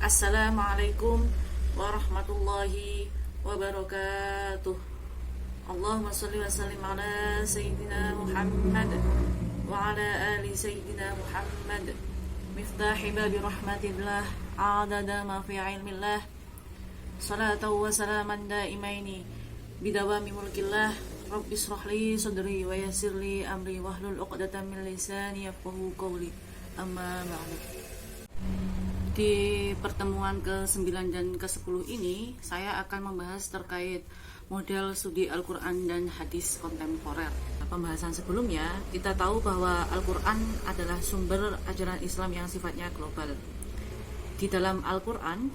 Assalamualaikum warahmatullahi wabarakatuh. Allahumma sholli wa sallim ala sayyidina Muhammad wa ala ali sayyidina Muhammad. Miftahi babi rahmatillah adada ma fi ilmillah. Salatu wa salaman daimaini bidawami mulkillah. Rabbi shrah li sadri wa yassir li amri wahlul 'uqdatam min lisani yafqahu qawli. Amma ba'du. Di pertemuan ke-9 dan ke-10 ini, saya akan membahas terkait model studi Al-Quran dan hadis kontemporer. Pembahasan sebelumnya, kita tahu bahwa Al-Quran adalah sumber ajaran Islam yang sifatnya global. Di dalam Al-Quran,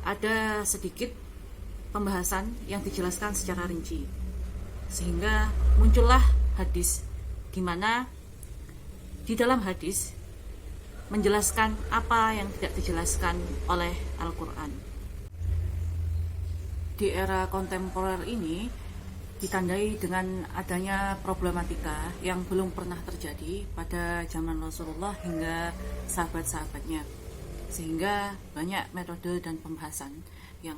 ada sedikit pembahasan yang dijelaskan secara rinci. Sehingga muncullah hadis, di mana di dalam hadis menjelaskan apa yang tidak dijelaskan oleh Al-Quran. Di era kontemporer ini ditandai dengan adanya problematika yang belum pernah terjadi pada zaman Rasulullah hingga sahabat-sahabatnya, sehingga banyak metode dan pembahasan yang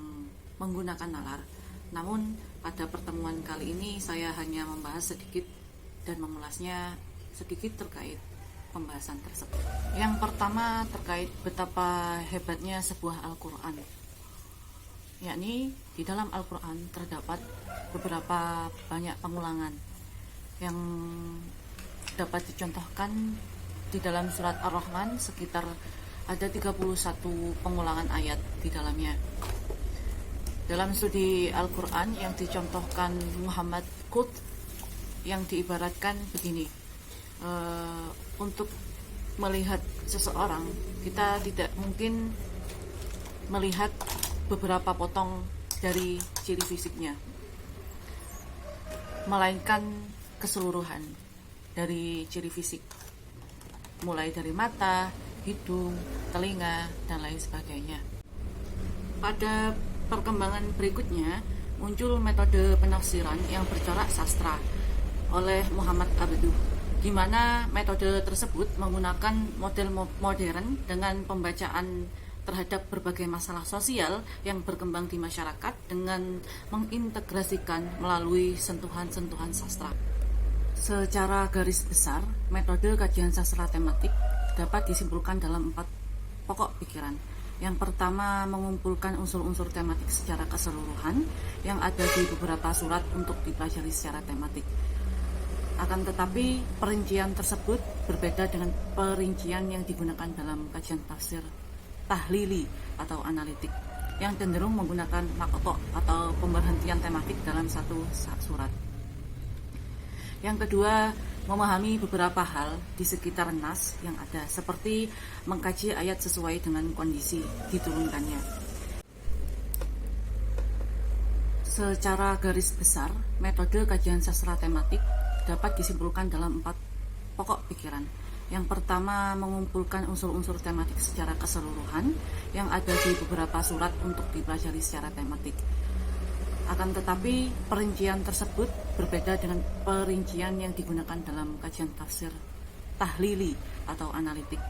menggunakan nalar. Namun pada pertemuan kali ini saya hanya membahas sedikit dan mengulasnya sedikit terkait pembahasan tersebut. Yang pertama terkait betapa hebatnya sebuah Al-Quran, yakni di dalam Al-Quran terdapat beberapa banyak pengulangan yang dapat dicontohkan di dalam surat Ar-Rahman. Sekitar ada 31 pengulangan ayat di dalamnya. Dalam studi Al-Quran yang dicontohkan Muhammad Qut, yang diibaratkan begini, untuk melihat seseorang, kita tidak mungkin melihat beberapa potong dari ciri fisiknya, melainkan keseluruhan dari ciri fisik, mulai dari mata, hidung, telinga, dan lain sebagainya. Pada perkembangan berikutnya muncul metode penafsiran yang bercorak sastra oleh Muhammad Abduh, di mana metode tersebut menggunakan model modern dengan pembacaan terhadap berbagai masalah sosial yang berkembang di masyarakat dengan mengintegrasikan melalui sentuhan-sentuhan sastra. Secara garis besar, metode kajian sastra tematik dapat disimpulkan dalam 4 pokok pikiran. Yang pertama, mengumpulkan unsur-unsur tematik secara keseluruhan yang ada di beberapa surat untuk dipelajari secara tematik. Akan tetapi, perincian tersebut berbeda dengan perincian yang digunakan dalam kajian tafsir tahlili atau analitik, yang cenderung menggunakan makotok atau pemberhentian tematik dalam satu surat. Yang kedua, memahami beberapa hal di sekitar nas yang ada, seperti mengkaji ayat sesuai dengan kondisi diturunkannya. Secara garis besar, metode kajian sastra tematik dapat disimpulkan dalam 4 pokok pikiran. Yang pertama, mengumpulkan unsur-unsur tematik secara keseluruhan yang ada di beberapa surat untuk dipelajari secara tematik. Akan tetapi, perincian tersebut berbeda dengan perincian yang digunakan dalam kajian tafsir tahlili atau analitik,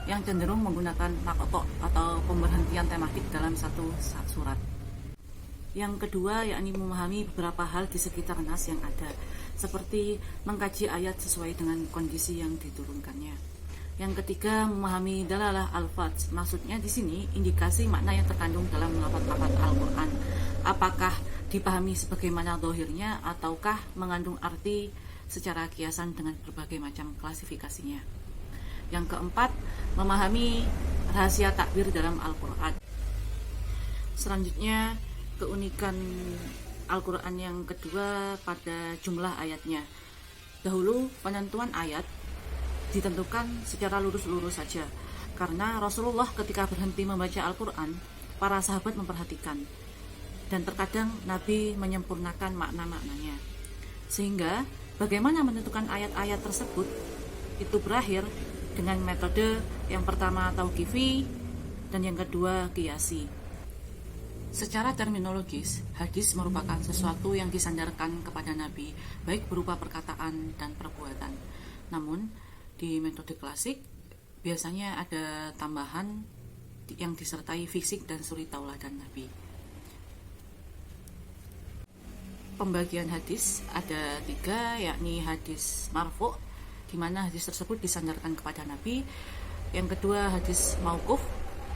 yang cenderung menggunakan makotok atau pemberhentian tematik dalam satu surat. Yang kedua, yakni memahami beberapa hal di sekitar nas yang ada, seperti mengkaji ayat sesuai dengan kondisi yang diturunkannya. Yang ketiga, memahami dalalah al-fadz. Maksudnya di sini indikasi makna yang terkandung dalam lafaz-lafaz Al-Quran. Apakah dipahami sebagaimana zahirnya ataukah mengandung arti secara kiasan dengan berbagai macam klasifikasinya. Yang keempat, memahami rahasia takbir dalam Al-Quran. Selanjutnya, keunikan Al-Quran yang kedua pada jumlah ayatnya. Dahulu penentuan ayat ditentukan secara lurus-lurus saja, karena Rasulullah ketika berhenti membaca Al-Quran, para sahabat memperhatikan, dan terkadang Nabi menyempurnakan makna-maknanya. Sehingga bagaimana menentukan ayat-ayat tersebut itu berakhir dengan metode yang pertama tauqifi dan yang kedua qiyasi. Secara terminologis, hadis merupakan sesuatu yang disandarkan kepada Nabi, baik berupa perkataan dan perbuatan. Namun, di metode klasik biasanya ada tambahan yang disertai fisik dan suri tauladan Nabi. Pembagian hadis ada 3, yakni hadis marfu', di mana hadis tersebut disandarkan kepada Nabi. Yang kedua, hadis mauquf,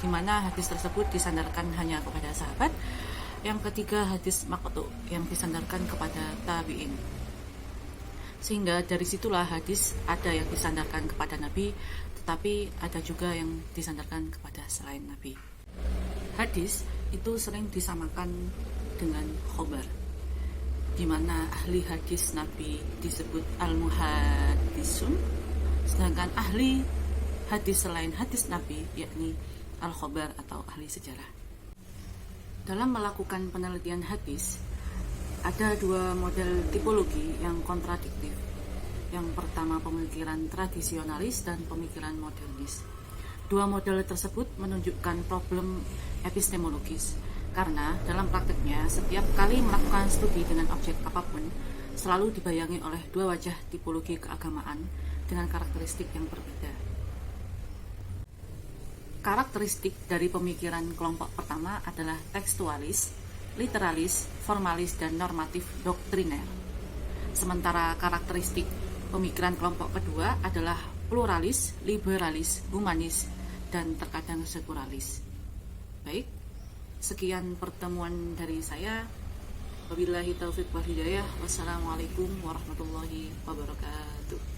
di mana hadis tersebut disandarkan hanya kepada sahabat. Yang ketiga, hadis maqtu', yang disandarkan kepada tabi'in. Sehingga dari situlah hadis ada yang disandarkan kepada Nabi, tetapi ada juga yang disandarkan kepada selain Nabi. Hadis itu sering disamakan dengan khobar, di mana ahli hadis Nabi disebut al-muhaddisun, sedangkan ahli hadis selain hadis Nabi yakni al-khobar atau ahli sejarah. Dalam melakukan penelitian hadis, ada 2 model tipologi yang kontradiktif. Yang pertama, pemikiran tradisionalis dan pemikiran modernis. 2 model tersebut menunjukkan problem epistemologis, karena dalam prakteknya setiap kali melakukan studi dengan objek apapun selalu dibayangi oleh 2 wajah tipologi keagamaan dengan karakteristik yang berbeda. Karakteristik dari pemikiran kelompok pertama adalah tekstualis, literalis, formalis, dan normatif doktriner. Sementara karakteristik pemikiran kelompok kedua adalah pluralis, liberalis, humanis, dan terkadang sekularis. Baik, sekian pertemuan dari saya. Wabillahi taufiq wal hidayah. Wassalamualaikum warahmatullahi wabarakatuh.